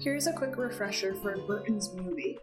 Here's a quick refresher for Burton's movie.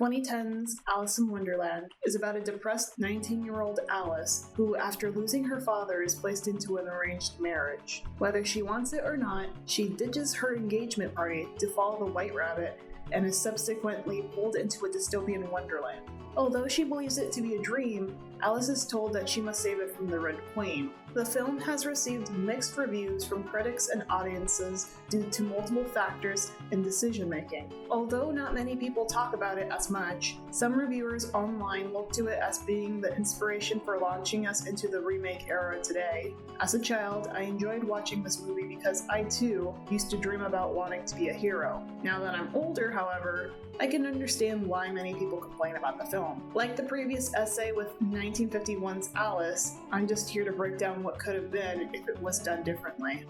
2010's Alice in Wonderland is about a depressed 19-year-old Alice who, after losing her father, is placed into an arranged marriage. Whether she wants it or not, she ditches her engagement party to follow the White Rabbit and is subsequently pulled into a dystopian wonderland. Although she believes it to be a dream, Alice is told that she must save it from the Red Queen. The film has received mixed reviews from critics and audiences due to multiple factors in decision-making. Although not many people talk about it as much, some reviewers online look to it as being the inspiration for launching us into the remake era today. As a child, I enjoyed watching this movie because I too used to dream about wanting to be a hero. Now that I'm older, however, I can understand why many people complain about the film. Like the previous essay with 1951's Alice, I'm just here to break down what could have been if it was done differently.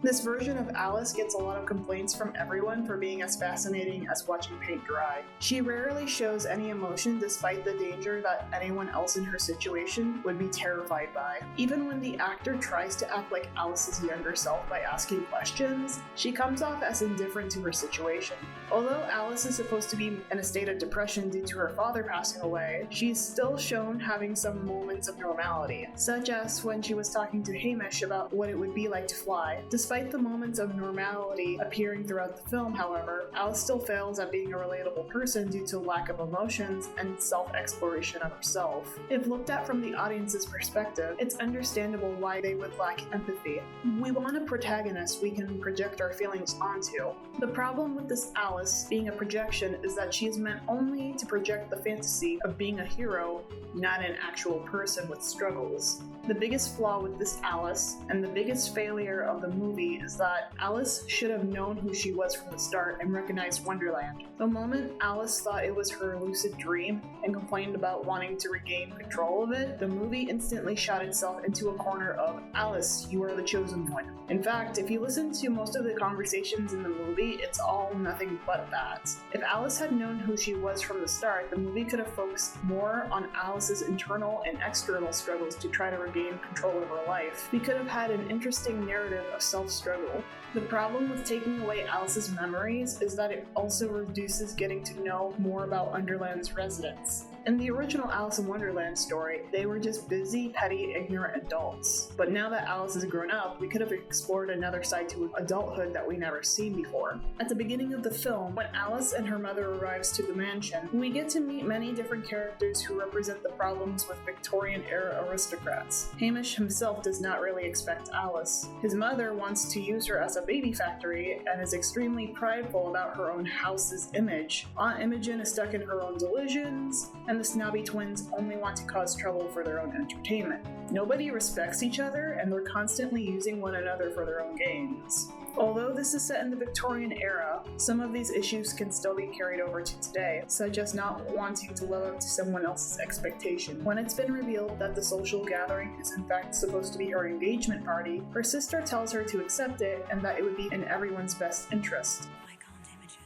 This version of Alice gets a lot of complaints from everyone for being as fascinating as watching paint dry. She rarely shows any emotion despite the danger that anyone else in her situation would be terrified by. Even when the actor tries to act like Alice's younger self by asking questions, she comes off as indifferent to her situation. Although Alice is supposed to be in a state of depression due to her father passing away, she's still shown having some moments of normality, such as when she was talking to Hamish about what it would be like to fly. Despite the moments of normality appearing throughout the film, however, Alice still fails at being a relatable person due to lack of emotions and self-exploration of herself. If looked at from the audience's perspective, it's understandable why they would lack empathy. We want a protagonist we can project our feelings onto. The problem with this Alice being a projection is that she is meant only to project the fantasy of being a hero, not an actual person with struggles. The biggest flaw with this Alice, and the biggest failure of the movie, is that Alice should have known who she was from the start and recognized Wonderland. The moment Alice thought it was her lucid dream and complained about wanting to regain control of it, the movie instantly shot itself into a corner of, "Alice, you are the chosen one." In fact, if you listen to most of the conversations in the movie, it's all nothing but that. If Alice had known who she was from the start, the movie could have focused more on Alice's internal and external struggles to try to regain control of her life. We could have had an interesting narrative of self-struggle. The problem with taking away Alice's memories is that it also reduces getting to know more about Wonderland's residents. In the original Alice in Wonderland story, they were just busy, petty, ignorant adults. But now that Alice is grown up, we could have explored another side to adulthood that we never seen before. At the beginning of the film, when Alice and her mother arrives to the mansion, we get to meet many different characters who represent the problems with Victorian-era aristocrats. Hamish himself does not really expect Alice. His mother wants to use her as a baby factory and is extremely prideful about her own house's image. Aunt Imogen is stuck in her own delusions, and the snobby twins only want to cause trouble for their own entertainment. Nobody respects each other, and they're constantly using one another for their own gains. Although this is set in the Victorian era, some of these issues can still be carried over to today, such as not wanting to live up to someone else's expectation. When it's been revealed that the social gathering is in fact supposed to be her engagement party, her sister tells her to accept it and that it would be in everyone's best interest. I can't, Imogen.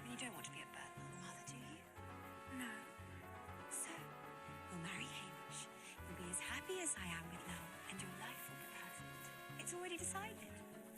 You don't want to be a bad mother, do you? No. So, you'll marry Hamish. You'll be as happy as I am with love, and your life will be perfect. It's already decided.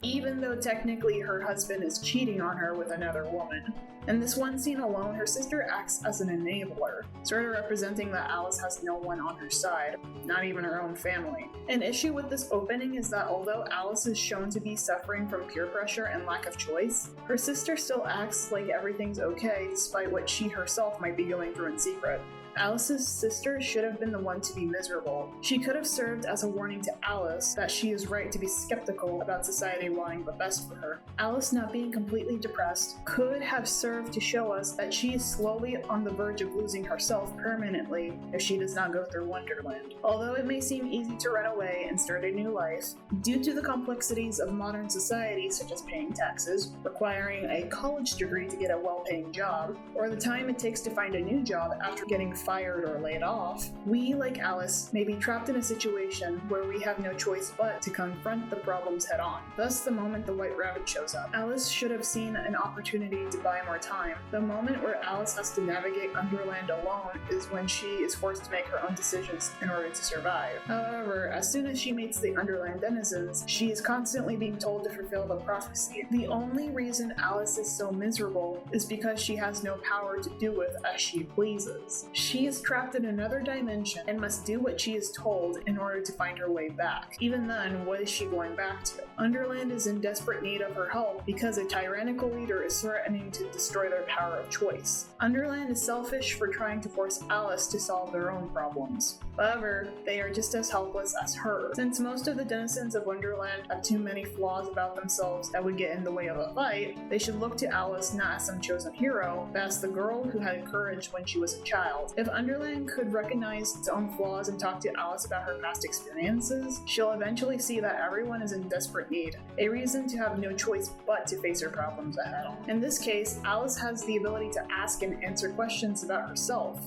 Even though technically her husband is cheating on her with another woman. In this one scene alone, her sister acts as an enabler, sort of representing that Alice has no one on her side, not even her own family. An issue with this opening is that although Alice is shown to be suffering from peer pressure and lack of choice, her sister still acts like everything's okay despite what she herself might be going through in secret. Alice's sister should have been the one to be miserable. She could have served as a warning to Alice that she is right to be skeptical about society wanting the best for her. Alice not being completely depressed could have served to show us that she is slowly on the verge of losing herself permanently if she does not go through Wonderland. Although it may seem easy to run away and start a new life, due to the complexities of modern society such as paying taxes, requiring a college degree to get a well-paying job, or the time it takes to find a new job after getting fired or laid off, we, like Alice, may be trapped in a situation where we have no choice but to confront the problems head on. Thus, the moment the White Rabbit shows up, Alice should have seen an opportunity to buy more time. The moment where Alice has to navigate Underland alone is when she is forced to make her own decisions in order to survive. However, as soon as she meets the Underland denizens, she is constantly being told to fulfill the prophecy. The only reason Alice is so miserable is because she has no power to do with as she pleases. She is trapped in another dimension and must do what she is told in order to find her way back. Even then, what is she going back to? Underland is in desperate need of her help because a tyrannical leader is threatening to destroy their power of choice. Underland is selfish for trying to force Alice to solve their own problems. However, they are just as helpless as her. Since most of the denizens of Wonderland have too many flaws about themselves that would get in the way of a fight, they should look to Alice not as some chosen hero, but as the girl who had courage when she was a child. If Underland could recognize its own flaws and talk to Alice about her past experiences, she'll eventually see that everyone is in desperate need, a reason to have no choice but to face her problems ahead on. In this case, Alice has the ability to ask and answer questions about herself.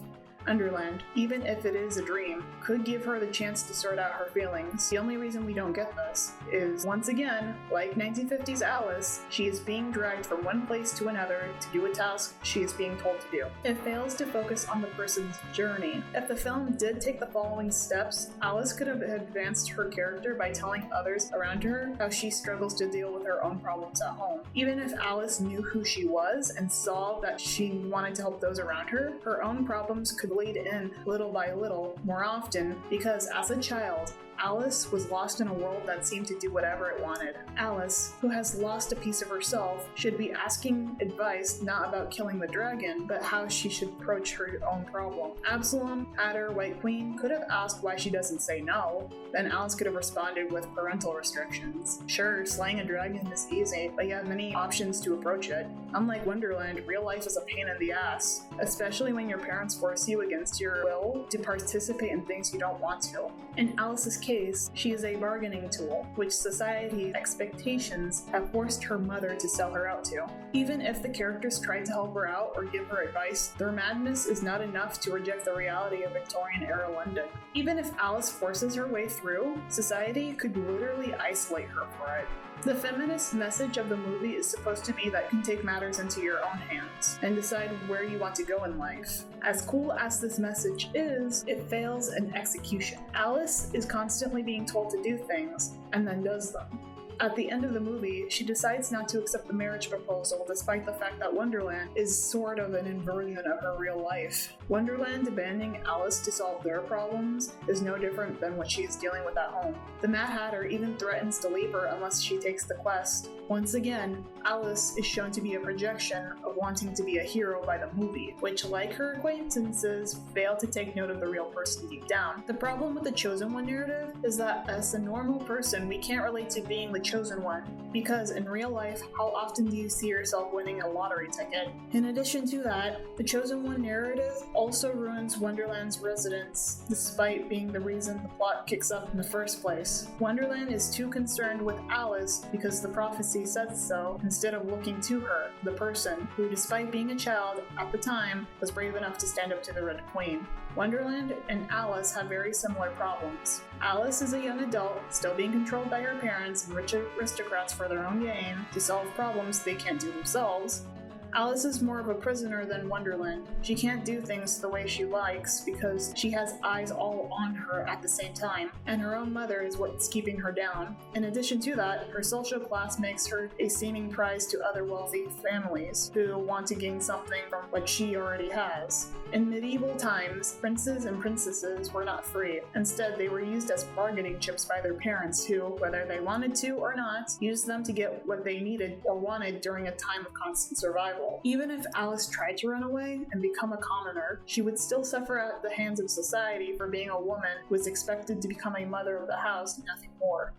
Underland, even if it is a dream, could give her the chance to sort out her feelings. The only reason we don't get this is, once again, like 1950s Alice, she is being dragged from one place to another to do a task she is being told to do. It fails to focus on the person's journey. If the film did take the following steps, Alice could have advanced her character by telling others around her how she struggles to deal with her own problems at home. Even if Alice knew who she was and saw that she wanted to help those around her, her own problems could bleed in little by little more often because as a child, Alice was lost in a world that seemed to do whatever it wanted. Alice, who has lost a piece of herself, should be asking advice not about killing the dragon, but how she should approach her own problem. Absalom, Adder, White Queen could have asked why she doesn't say no, then Alice could have responded with parental restrictions. Sure, slaying a dragon is easy, but you have many options to approach it. Unlike Wonderland, real life is a pain in the ass, especially when your parents force you against your will to participate in things you don't want to. In Alice's case, she is a bargaining tool, which society's expectations have forced her mother to sell her out to. Even if the characters try to help her out or give her advice, their madness is not enough to reject the reality of Victorian-era London. Even if Alice forces her way through, society could literally isolate her for it. The feminist message of the movie is supposed to be that you can take matters into your own hands and decide where you want to go in life. As cool as this message is, it fails in execution. Alice is constantly being told to do things and then does them. At the end of the movie, she decides not to accept the marriage proposal despite the fact that Wonderland is sort of an inversion of her real life. Wonderland abandoning Alice to solve their problems is no different than what she is dealing with at home. The Mad Hatter even threatens to leave her unless she takes the quest. Once again, Alice is shown to be a projection of wanting to be a hero by the movie, which, like her acquaintances, fail to take note of the real person deep down. The problem with the Chosen One narrative is that as a normal person, we can't relate to being the chosen one, because in real life, how often do you see yourself winning a lottery ticket? In addition to that, the Chosen One narrative also ruins Wonderland's residents, despite being the reason the plot kicks up in the first place. Wonderland is too concerned with Alice because the prophecy says so, instead of looking to her, the person who, despite being a child at the time, was brave enough to stand up to the Red Queen. Wonderland and Alice have very similar problems. Alice is a young adult, still being controlled by her parents and rich aristocrats for their own gain, to solve problems they can't do themselves. Alice is more of a prisoner than Wonderland. She can't do things the way she likes because she has eyes all on her at the same time, and her own mother is what's keeping her down. In addition to that, her social class makes her a seeming prize to other wealthy families who want to gain something from what she already has. In medieval times, princes and princesses were not free. Instead, they were used as bargaining chips by their parents who, whether they wanted to or not, used them to get what they needed or wanted during a time of constant survival. Even if Alice tried to run away and become a commoner, she would still suffer at the hands of society for being a woman who was expected to become a mother of the house and nothing more.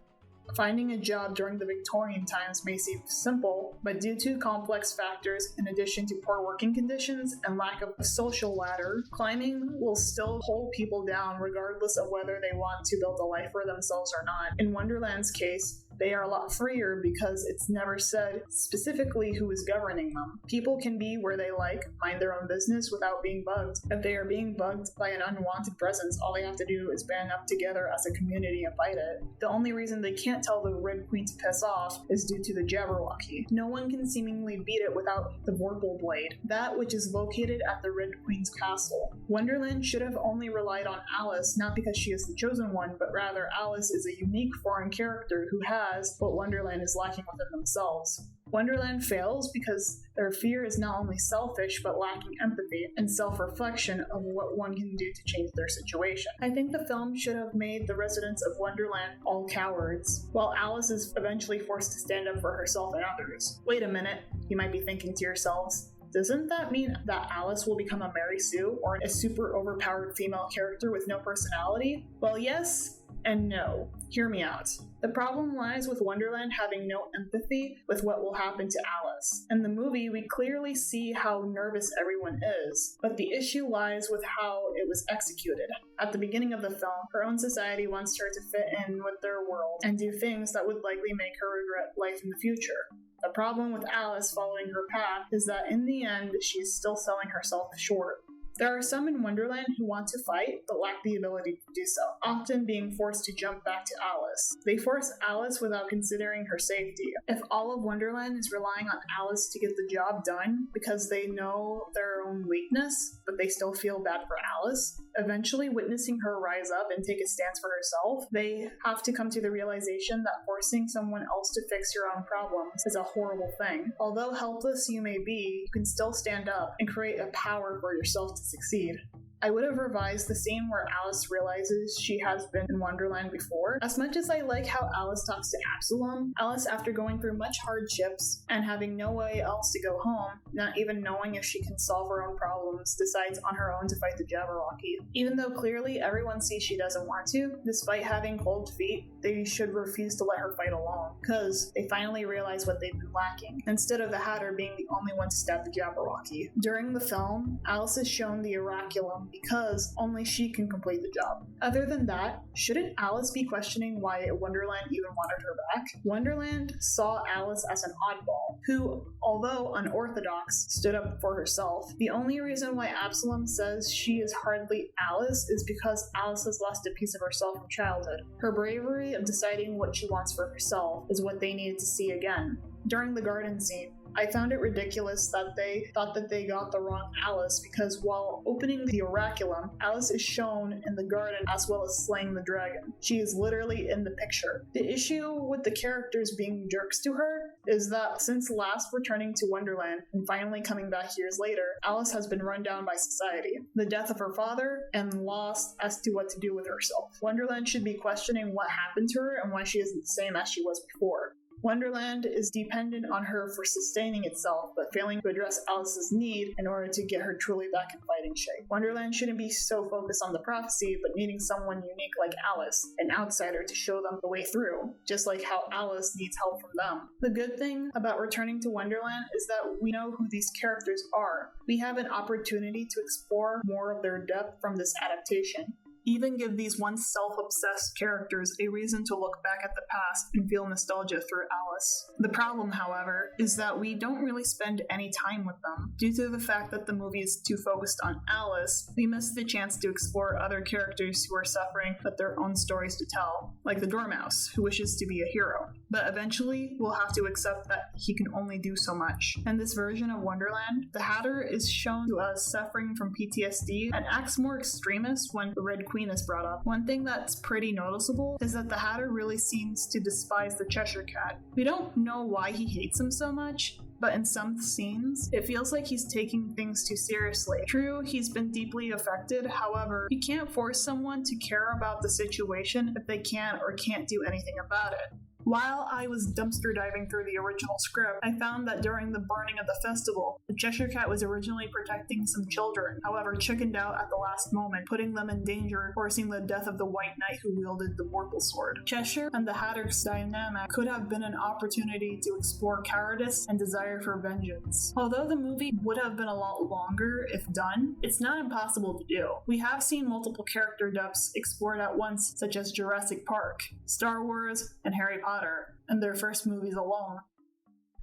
Finding a job during the Victorian times may seem simple, but due to complex factors in addition to poor working conditions and lack of a social ladder, climbing will still hold people down regardless of whether they want to build a life for themselves or not. In Wonderland's case, they are a lot freer because it's never said specifically who is governing them. People can be where they like, mind their own business without being bugged. If they are being bugged by an unwanted presence, all they have to do is band up together as a community and fight it. The only reason they can't tell the Red Queen to piss off is due to the Jabberwocky. No one can seemingly beat it without the Vorpal Blade, that which is located at the Red Queen's castle. Wonderland should have only relied on Alice, not because she is the chosen one, but rather Alice is a unique foreign character who has what Wonderland is lacking within themselves. Wonderland fails because their fear is not only selfish, but lacking empathy and self-reflection of what one can do to change their situation. I think the film should have made the residents of Wonderland all cowards, while Alice is eventually forced to stand up for herself and others. Wait a minute, you might be thinking to yourselves. Doesn't that mean that Alice will become a Mary Sue, or a super overpowered female character with no personality? Well, yes and no. Hear me out. The problem lies with Wonderland having no empathy with what will happen to Alice. In the movie, we clearly see how nervous everyone is, but the issue lies with how it was executed. At the beginning of the film, her own society wants her to fit in with their world and do things that would likely make her regret life in the future. The problem with Alice following her path is that in the end, she is still selling herself short. There are some in Wonderland who want to fight, but lack the ability to do so, often being forced to jump back to Alice. They force Alice without considering her safety. If all of Wonderland is relying on Alice to get the job done because they know their own weakness, but they still feel bad for Alice, eventually witnessing her rise up and take a stance for herself, they have to come to the realization that forcing someone else to fix your own problems is a horrible thing. Although helpless you may be, you can still stand up and create a power for yourself to succeed. I would have revised the scene where Alice realizes she has been in Wonderland before. As much as I like how Alice talks to Absalom, Alice, after going through much hardships and having no way else to go home, not even knowing if she can solve her own problems, decides on her own to fight the Jabberwocky. Even though clearly everyone sees she doesn't want to, despite having cold feet, they should refuse to let her fight alone, because they finally realize what they've been lacking, instead of the Hatter being the only one to stab the Jabberwocky. During the film, Alice is shown the Oraculum because only she can complete the job. Other than that, shouldn't Alice be questioning why Wonderland even wanted her back? Wonderland saw Alice as an oddball, who, although unorthodox, stood up for herself. The only reason why Absalom says she is hardly Alice is because Alice has lost a piece of herself from childhood. Her bravery of deciding what she wants for herself is what they needed to see again. During the garden scene, I found it ridiculous that they thought that they got the wrong Alice, because while opening the Oraculum, Alice is shown in the garden as well as slaying the dragon. She is literally in the picture. The issue with the characters being jerks to her is that since last returning to Wonderland and finally coming back years later, Alice has been run down by society, the death of her father, and lost as to what to do with herself. Wonderland should be questioning what happened to her and why she isn't the same as she was before. Wonderland is dependent on her for sustaining itself, but failing to address Alice's need in order to get her truly back in fighting shape. Wonderland shouldn't be so focused on the prophecy, but needing someone unique like Alice, an outsider, to show them the way through, just like how Alice needs help from them. The good thing about returning to Wonderland is that we know who these characters are. We have an opportunity to explore more of their depth from this adaptation. Even give these once self-obsessed characters a reason to look back at the past and feel nostalgia through Alice. The problem, however, is that we don't really spend any time with them. Due to the fact that the movie is too focused on Alice, we miss the chance to explore other characters who are suffering with their own stories to tell, like the Dormouse, who wishes to be a hero. But eventually, we'll have to accept that he can only do so much. In this version of Wonderland, the Hatter is shown to us suffering from PTSD and acts more extremist when the Red Queen is brought up. One thing that's pretty noticeable is that the Hatter really seems to despise the Cheshire Cat. We don't know why he hates him so much, but in some scenes, it feels like he's taking things too seriously. True, he's been deeply affected, however, you can't force someone to care about the situation if they can or can't do anything about it. While I was dumpster diving through the original script, I found that during the burning of the festival, the Cheshire Cat was originally protecting some children, however chickened out at the last moment, putting them in danger, forcing the death of the White Knight who wielded the Vorpal Sword. Cheshire and the Hatter's dynamic could have been an opportunity to explore cowardice and desire for vengeance. Although the movie would have been a lot longer if done, it's not impossible to do. We have seen multiple character depths explored at once, such as Jurassic Park, Star Wars, and Harry Potter. Potter and their first movies alone.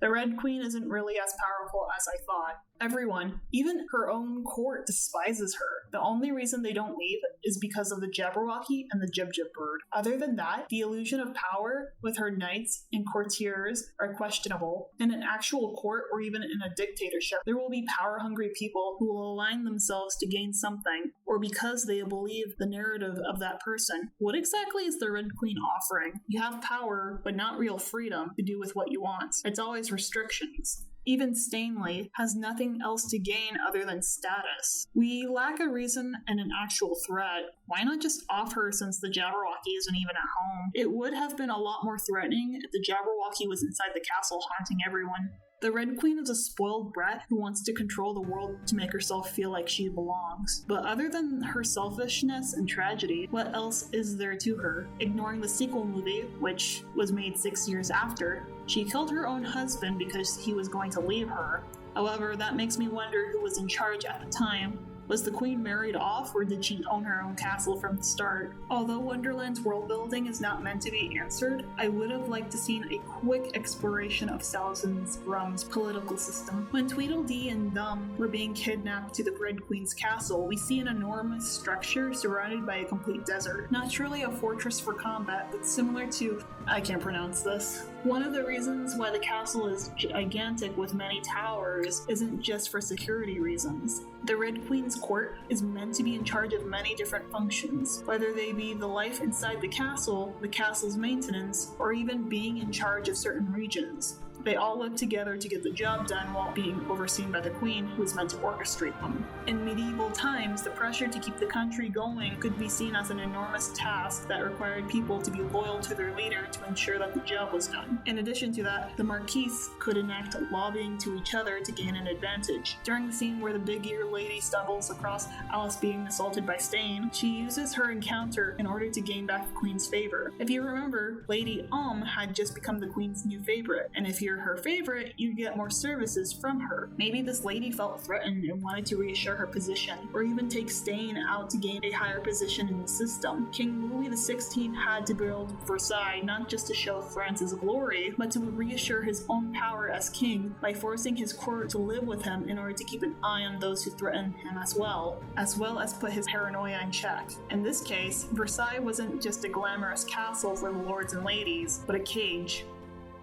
The Red Queen isn't really as powerful as I thought. Everyone, even her own court, despises her. The only reason they don't leave is because of the Jabberwocky and the Jib Bird. Other than that, the illusion of power with her knights and courtiers are questionable. In an actual court or even in a dictatorship, there will be power-hungry people who will align themselves to gain something, or because they believe the narrative of that person. What exactly is the Red Queen offering? You have power, but not real freedom to do with what you want. It's always restrictions. Even Stanley has nothing else to gain other than status. We lack a reason and an actual threat. Why not just off her since the Jabberwocky isn't even at home? It would have been a lot more threatening if the Jabberwocky was inside the castle haunting everyone. The Red Queen is a spoiled brat who wants to control the world to make herself feel like she belongs. But other than her selfishness and tragedy, what else is there to her? Ignoring the sequel movie, which was made 6 years after, she killed her own husband because he was going to leave her. However, that makes me wonder who was in charge at the time. Was the queen married off, or did she own her own castle from the start? Although Wonderland's world building is not meant to be answered, I would have liked to seen a quick exploration of Salazem's Rum's political system. When Tweedledee and Dum were being kidnapped to the Red Queen's castle, we see an enormous structure surrounded by a complete desert. Not truly a fortress for combat, but similar to... I can't pronounce this. One of the reasons why the castle is gigantic with many towers isn't just for security reasons. The Red Queen's court is meant to be in charge of many different functions, whether they be the life inside the castle's maintenance, or even being in charge of certain regions. They all live together to get the job done while being overseen by the queen, who is meant to orchestrate them. In medieval times, the pressure to keep the country going could be seen as an enormous task that required people to be loyal to their leader to ensure that the job was done. In addition to that, the Marquise could enact lobbying to each other to gain an advantage. During the scene where the big-ear lady stumbles across Alice being assaulted by Stain, she uses her encounter in order to gain back the queen's favor. If you remember, Lady had just become the queen's new favorite, and if you're her favorite, you get more services from her. Maybe this lady felt threatened and wanted to reassure her position, or even take Stain out to gain a higher position in the system. King Louis XVI had to build Versailles not just to show France's glory, but to reassure his own power as king by forcing his court to live with him in order to keep an eye on those who threatened him as well as put his paranoia in check. In this case, Versailles wasn't just a glamorous castle for the lords and ladies, but a cage.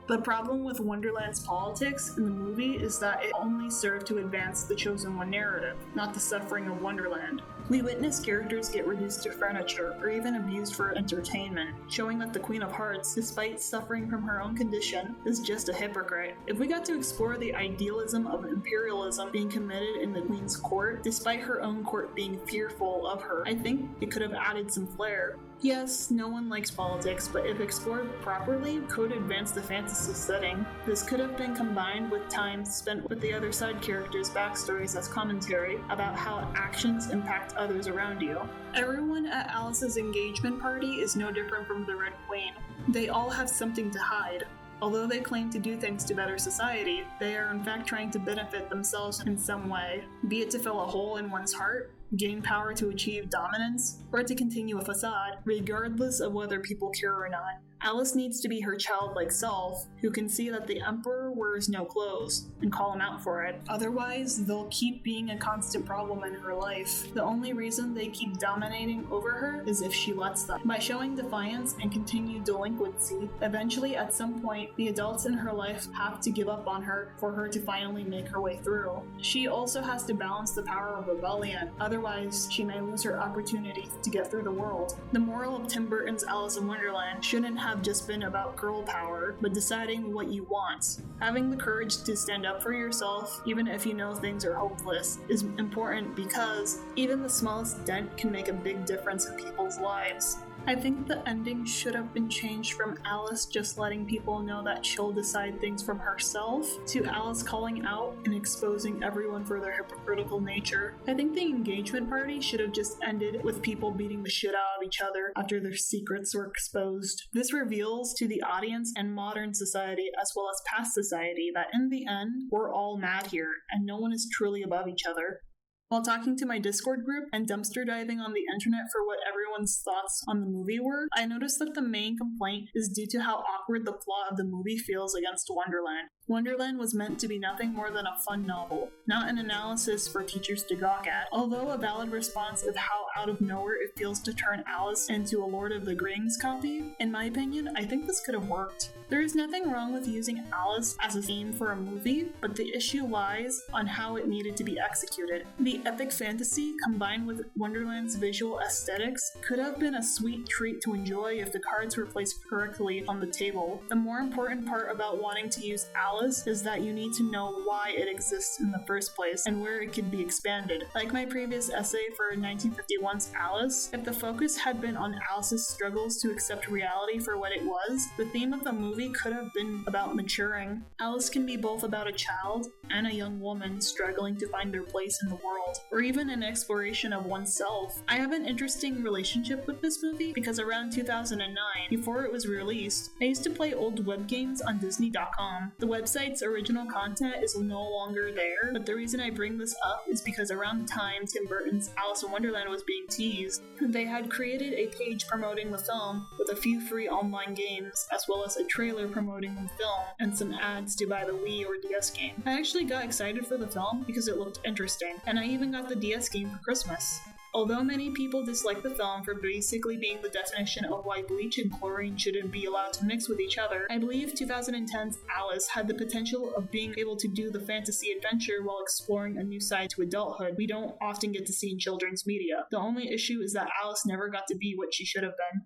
The problem with Wonderland's politics in the movie is that it only served to advance the Chosen One narrative, not the suffering of Wonderland. We witness characters get reduced to furniture or even abused for entertainment, showing that the Queen of Hearts, despite suffering from her own condition, is just a hypocrite. If we got to explore the idealism of imperialism being committed in the Queen's court, despite her own court being fearful of her, I think it could have added some flair. Yes, no one likes politics, but if explored properly, could advance the fantasy setting. This could have been combined with time spent with the other side characters' backstories as commentary about how actions impact others around you. Everyone at Alice's engagement party is no different from the Red Queen. They all have something to hide. Although they claim to do things to better society, they are in fact trying to benefit themselves in some way, be it to fill a hole in one's heart, gain power to achieve dominance, or to continue a facade, regardless of whether people care or not. Alice needs to be her childlike self, who can see that the Emperor wears no clothes, and call him out for it. Otherwise, they'll keep being a constant problem in her life. The only reason they keep dominating over her is if she lets them. By showing defiance and continued delinquency, eventually at some point, the adults in her life have to give up on her for her to finally make her way through. She also has to balance the power of rebellion, otherwise she may lose her opportunity to get through the world. The moral of Tim Burton's Alice in Wonderland shouldn't have just been about girl power, but deciding what you want. Having the courage to stand up for yourself, even if you know things are hopeless, is important because even the smallest dent can make a big difference in people's lives. I think the ending should have been changed from Alice just letting people know that she'll decide things from herself, to Alice calling out and exposing everyone for their hypocritical nature. I think the engagement party should have just ended with people beating the shit out of each other after their secrets were exposed. This reveals to the audience and modern society as well as past society that in the end, we're all mad here and no one is truly above each other. While talking to my Discord group and dumpster diving on the internet for what everyone's thoughts on the movie were, I noticed that the main complaint is due to how awkward the plot of the movie feels against Wonderland. Wonderland was meant to be nothing more than a fun novel, not an analysis for teachers to gawk at. Although a valid response is how out of nowhere it feels to turn Alice into a Lord of the Rings copy, in my opinion, I think this could have worked. There is nothing wrong with using Alice as a theme for a movie, but the issue lies on how it needed to be executed. The epic fantasy, combined with Wonderland's visual aesthetics, could have been a sweet treat to enjoy if the cards were placed correctly on the table. The more important part about wanting to use Alice is that you need to know why it exists in the first place and where it could be expanded. Like my previous essay for 1951's Alice, if the focus had been on Alice's struggles to accept reality for what it was, the theme of the movie could have been about maturing. Alice can be both about a child and a young woman struggling to find their place in the world, or even an exploration of oneself. I have an interesting relationship with this movie because around 2009, before it was released, I used to play old web games on Disney.com. The website's original content is no longer there, but the reason I bring this up is because around the time Tim Burton's Alice in Wonderland was being teased, they had created a page promoting the film with a few free online games, as well as a trailer promoting the film and some ads to buy the Wii or DS game. I actually got excited for the film because it looked interesting, and I even got the DS game for Christmas. Although many people dislike the film for basically being the definition of why bleach and chlorine shouldn't be allowed to mix with each other, I believe 2010's Alice had the potential of being able to do the fantasy adventure while exploring a new side to adulthood we don't often get to see in children's media. The only issue is that Alice never got to be what she should have been.